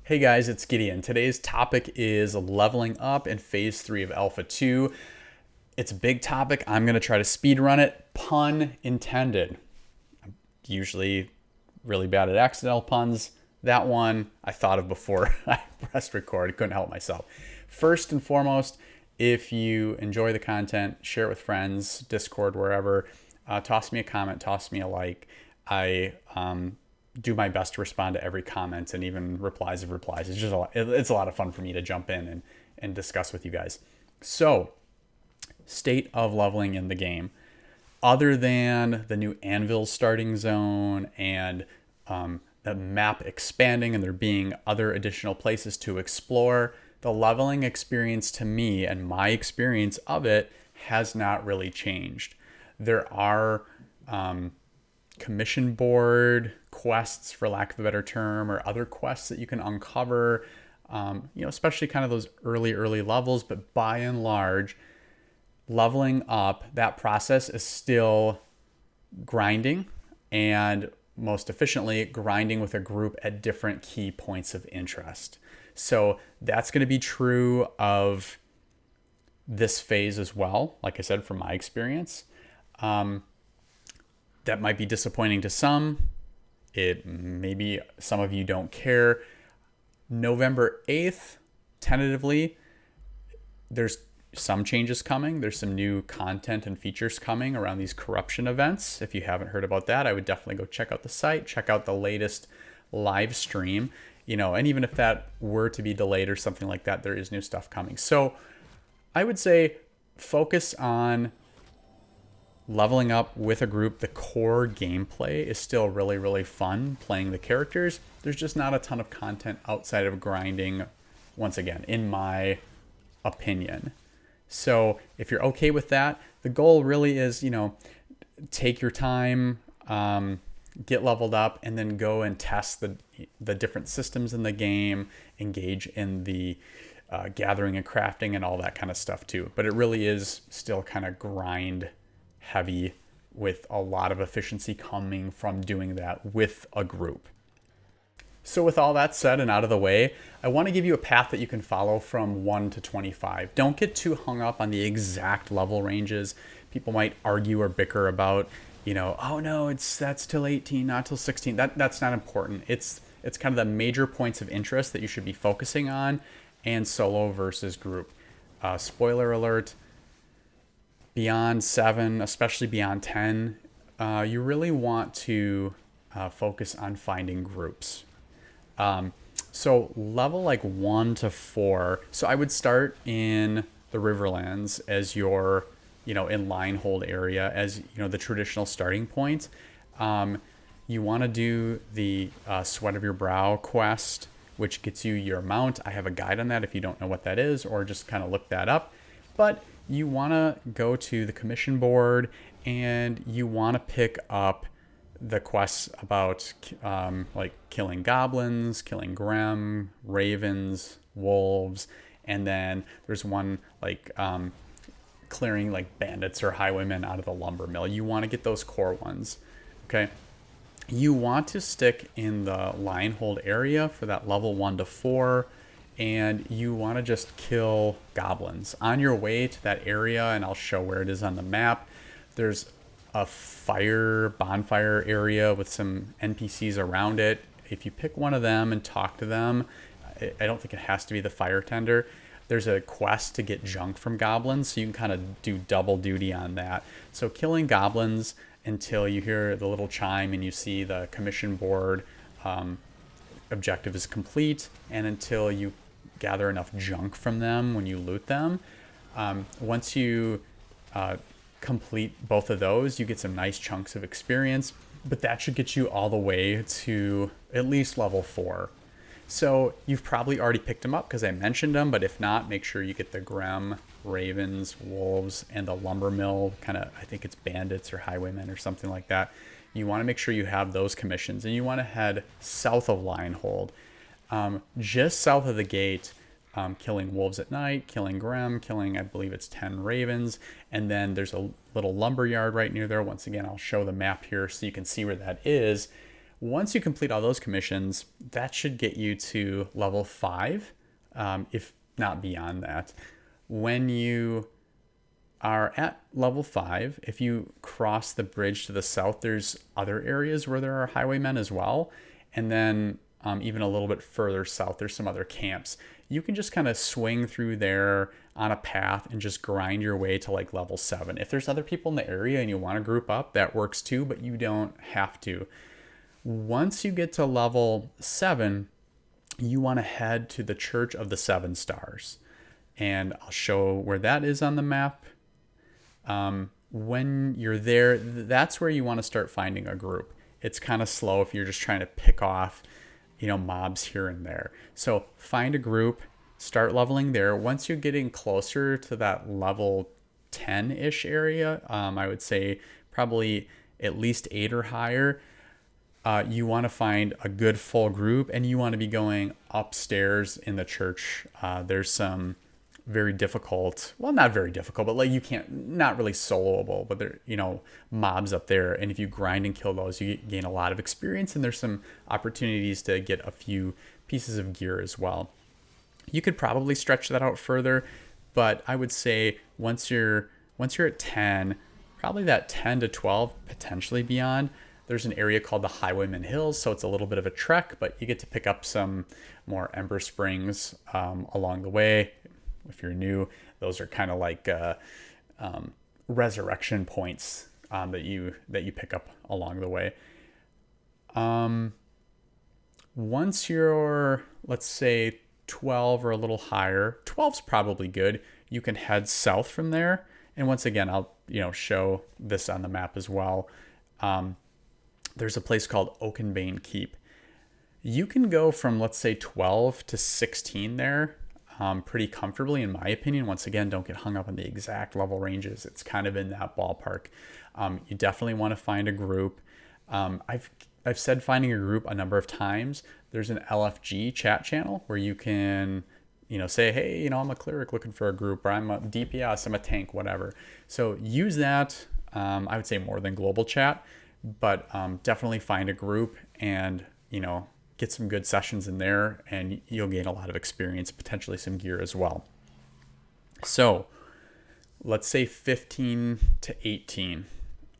Hey guys, it's Gideon. Today's topic is leveling up in phase 3 of Alpha 2. It's a big topic. I'm going to try to speed run it, pun intended. Usually really bad at accidental puns. That one I thought of before I pressed record. Couldn't help myself. First and foremost, if you enjoy the content, share it with friends, Discord, wherever. Toss me a comment, toss me a like. I do my best to respond to every comment and even replies of replies. It's a lot of fun for me to jump in and discuss with you guys. So, state of leveling in the game. Other than the new Anvil starting zone and the map expanding and there being other additional places to explore, the leveling experience to me and my experience of it has not really changed. There are commission board quests, for lack of a better term, or other quests that you can uncover, especially kind of those early levels. But by and large, leveling up, that process is still grinding and most efficiently grinding with a group at different key points of interest. So that's going to be true of this phase as well. Like I said, from my experience, that might be disappointing to some. It maybe some of you don't care. November 8th, tentatively, there's some changes coming. There's some new content and features coming around these corruption events. If you haven't heard about that, I would definitely go check out the site, check out the latest live stream, and even if that were to be delayed or something like that, there is new stuff coming. So I would say focus on leveling up with a group. The core gameplay is still really fun playing the characters. There's just not a ton of content outside of grinding, once again, in my opinion. So if you're okay with that, the goal really is, take your time, get leveled up, and then go and test the different systems in the game, engage in the gathering and crafting and all that kind of stuff too. But it really is still kind of grind heavy with a lot of efficiency coming from doing that with a group. So with all that said and out of the way, I want to give you a path that you can follow from 1 to 25. Don't get too hung up on the exact level ranges. People might argue or bicker about, oh no, that's till 18, not till 16. That's not important. It's kind of the major points of interest that you should be focusing on, and solo versus group. Spoiler alert, beyond 7, especially beyond 10, you really want to focus on finding groups. So level like 1 to 4. So I would start in the Riverlands as your, in line hold area as, the traditional starting point. You want to do the Sweat of Your Brow quest, which gets you your mount. I have a guide on that if you don't know what that is, or just kind of look that up. But you want to go to the commission board and you want to pick up the quests about like killing goblins, killing Grem, ravens, wolves, and then there's one like clearing like bandits or highwaymen out of the lumber mill. You want to get those core ones, okay? You want to stick in the line hold area for that level 1 to 4, and you want to just kill goblins. On your way to that area, and I'll show where it is on the map, there's a bonfire area with some NPCs around it. If you pick one of them and talk to them, I don't think it has to be the fire tender. There's a quest to get junk from goblins, so you can kind of do double duty on that. So killing goblins until you hear the little chime and you see the commission board objective is complete, and until you gather enough junk from them when you loot them. Once you complete both of those, you get some nice chunks of experience, but that should get you all the way to at least level 4. So you've probably already picked them up because I mentioned them, but if not, make sure you get the Grem, ravens, wolves, and the lumber mill, kind of, I think it's bandits or highwaymen or something like that. You want to make sure you have those commissions, and you want to head south of Linehold, just south of the gate, killing wolves at night, killing Grem, killing, I believe it's 10 ravens, and then there's a little lumber yard right near there. Once again, I'll show the map here so you can see where that is. Once you complete all those commissions, that should get you to level 5, if not beyond that. When you are at level 5, if you cross the bridge to the south, there's other areas where there are highwaymen as well. And then even a little bit further south, there's some other camps. You can just kind of swing through there on a path and just grind your way to like level 7. If there's other people in the area and you want to group up, that works too, but you don't have to. Once you get to level 7, you want to head to the Church of the Seven Stars. And I'll show where that is on the map. When you're there, that's where you want to start finding a group. It's kind of slow if you're just trying to pick off, mobs here and there. So find a group, start leveling there. Once you're getting closer to that level 10-ish area, I would say probably at least 8 or higher, you want to find a good full group, and you want to be going upstairs in the church. There's some very difficult, well, not very difficult, but like you can't, not really soloable, but there, mobs up there. And if you grind and kill those, you gain a lot of experience, and there's some opportunities to get a few pieces of gear as well. You could probably stretch that out further, but I would say once you're at 10, probably that 10 to 12, potentially beyond, there's an area called the Highwayman Hills, so it's a little bit of a trek, but you get to pick up some more Ember Springs along the way. If you're new, those are kind of like resurrection points that you pick up along the way. Once you're, let's say, 12 or a little higher, 12's probably good. You can head south from there. And once again, I'll show this on the map as well. There's a place called Oakenbane Keep. You can go from, let's say, 12 to 16 there pretty comfortably, in my opinion. Once again, don't get hung up on the exact level ranges. It's kind of in that ballpark. You definitely want to find a group. I've said finding a group a number of times. There's an LFG chat channel where you can say, hey, I'm a cleric looking for a group, or I'm a DPS, I'm a tank, whatever. So use that. I would say more than global chat, but definitely find a group and, get some good sessions in there, and you'll gain a lot of experience, potentially some gear as well. So let's say 15 to 18,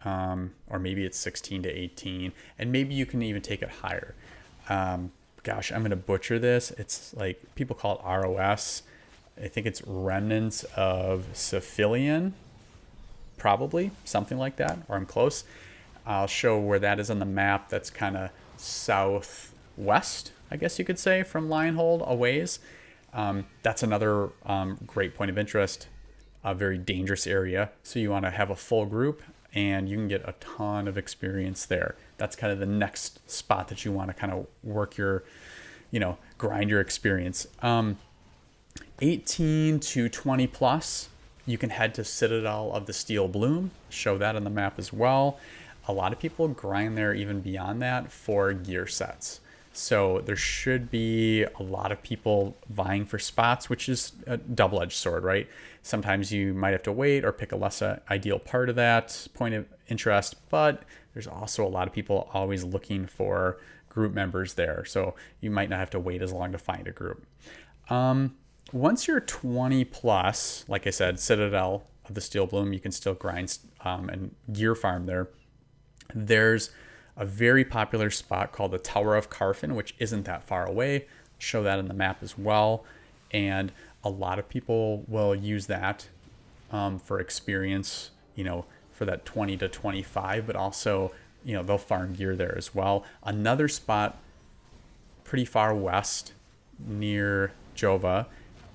or maybe it's 16 to 18, and maybe you can even take it higher. Gosh, I'm going to butcher this. It's like people call it ROS. I think it's Remnants of Cephalion, probably something like that, or I'm close. I'll show where that is on the map. That's kind of southwest, I guess you could say, from Lionhold a ways. That's another great point of interest, a very dangerous area. So you want to have a full group, and you can get a ton of experience there. That's kind of the next spot that you want to kind of work your, grind your experience. 18 to 20 plus, you can head to Citadel of the Steel Bloom. Show that on the map as well. A lot of people grind there even beyond that for gear sets. So there should be a lot of people vying for spots, which is a double-edged sword, right? Sometimes you might have to wait or pick a less ideal part of that point of interest, but there's also a lot of people always looking for group members there. So you might not have to wait as long to find a group. Once you're 20 plus, like I said, Citadel of the Steel Bloom, you can still grind and gear farm there. There's a very popular spot called the Tower of Carfin, which isn't that far away. Show that on the map as well. And a lot of people will use that for experience, for that 20 to 25, but also, they'll farm gear there as well. Another spot pretty far west near Jova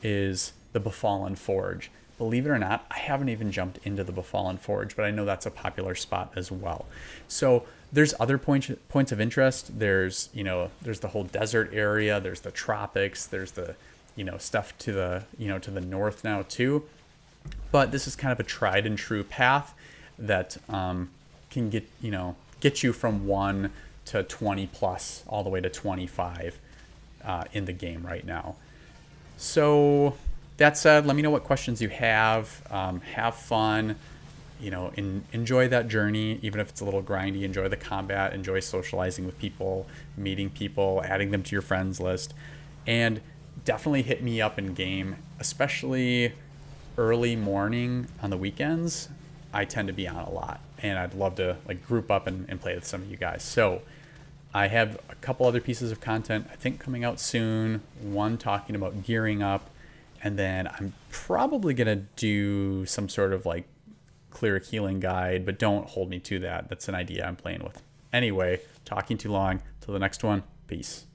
is the Befallen Forge. Believe it or not, I haven't even jumped into the Befallen Forge, but I know that's a popular spot as well. So there's other points of interest. There's the whole desert area. There's the tropics. There's the, stuff to the north now too. But this is kind of a tried and true path that can get you from 1 to 20 plus all the way to 25 in the game right now. So that said, let me know what questions you have. Have fun. enjoy that journey, even if it's a little grindy. Enjoy the combat, enjoy socializing with people, meeting people, adding them to your friends list, and definitely hit me up in game, especially early morning on the weekends. I tend to be on a lot, and I'd love to like group up and play with some of you guys. So I have a couple other pieces of content I think coming out soon. One talking about gearing up, and then I'm probably gonna do some sort of like cleric healing guide, but don't hold me to that. That's an idea I'm playing with. Anyway, talking too long. Till the next one. Peace.